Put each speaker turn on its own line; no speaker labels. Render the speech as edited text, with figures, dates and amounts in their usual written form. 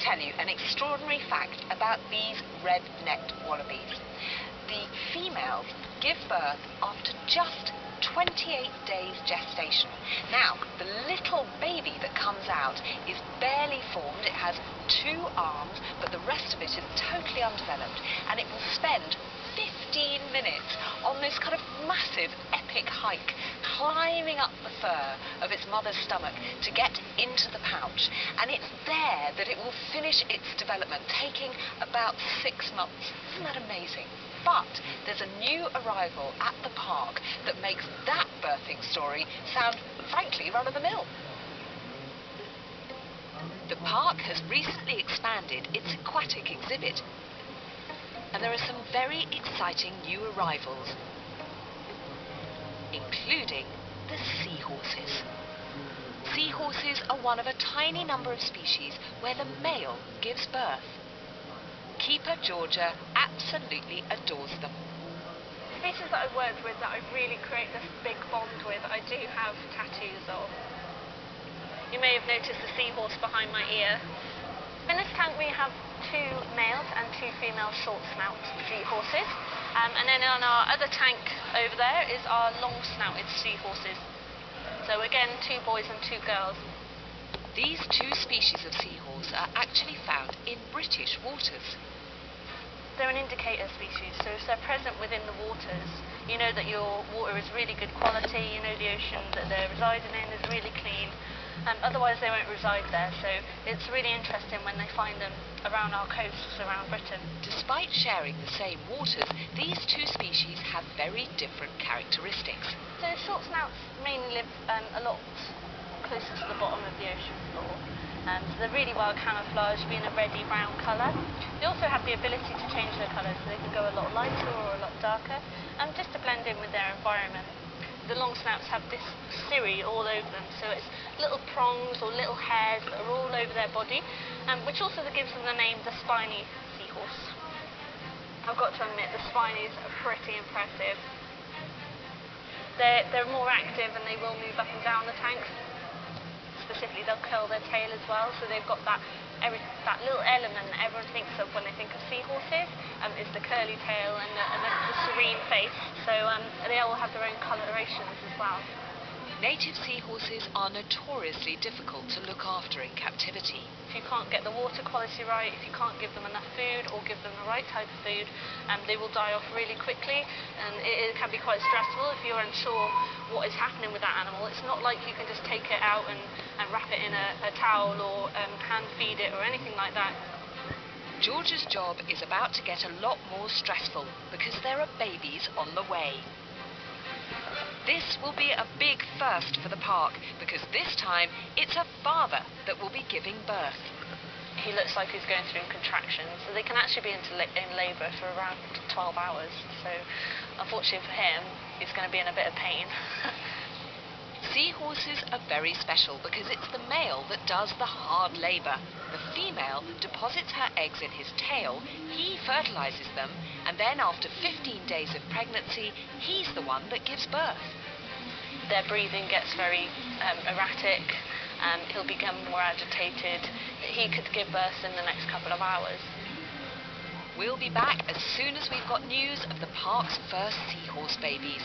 tell you an extraordinary fact about these red-necked wallabies. The females give birth after just 28 days gestation. Now, the little baby that comes out is barely formed. It has 2 arms, but the rest of it is totally undeveloped, and it will spend 15 minutes on this kind of massive epic hike, climbing up the fur of its mother's stomach to get into the pouch. And it's there that it will finish its development, taking about 6 months. Isn't that amazing? But there's a new arrival at the park that makes that birthing story sound, frankly, run-of-the-mill. The park has recently expanded its aquatic exhibit, and there are some very exciting new arrivals, including the seahorses. Seahorses are one of a tiny number of species where the male gives birth. Keeper Georgia absolutely adores them.
Species that I've worked with that I really create this big bond with, I do have tattoos of. You may have noticed the seahorse behind my ear. In this tank we have 2 males and 2 female short-snouted seahorses. And then on our other tank over there is our long-snouted seahorses. So again, 2 boys and 2 girls.
These 2 species of seahorse are actually found in British waters.
They're an indicator species, so if they're present within the waters, you know that your water is really good quality, you know the ocean that they're residing in is really clean, otherwise they won't reside there, so it's really interesting when they find them around our coasts around Britain.
Despite sharing the same waters, these 2 species have very different characteristics.
So short-snouts mainly live a lot closer to the bottom of the ocean floor. So they're really well camouflaged, being a reddy brown colour. They also have the ability to change their colour, so they can go a lot lighter or a lot darker, just to blend in with their environment. The long snouts have this cirri all over them, so it's little prongs or little hairs that are all over their body, which also gives them the name the spiny seahorse. I've got to admit, the spinies are pretty impressive. They're more active and they will move up and down the tanks. Specifically, they'll curl their tail as well, so they've got that little element that everyone thinks of when they think of seahorses, is the curly tail and the serene face, so they all have their own colorations as well.
Native seahorses are notoriously difficult to look after in captivity.
If you can't get the water quality right, if you can't give them enough food or give them the right type of food, they will die off really quickly, and it can be quite stressful if you're unsure what is happening with that animal. It's not like you can just take it out and wrap it in a towel or hand feed it or anything like that.
George's job is about to get a lot more stressful because there are babies on the way. This will be a big first for the park because this time it's a father that will be giving birth.
He looks like he's going through contractions, so they can actually be in labour for around 12 hours. So unfortunately for him, he's going to be in a bit of pain.
Seahorses are very special because it's the male that does the hard labour. The female deposits her eggs in his tail, he fertilises them, and then after 15 days of pregnancy, he's the one that gives birth.
Their breathing gets very erratic, he'll become more agitated. He could give birth in the next couple of hours.
We'll be back as soon as we've got news of the park's first seahorse babies.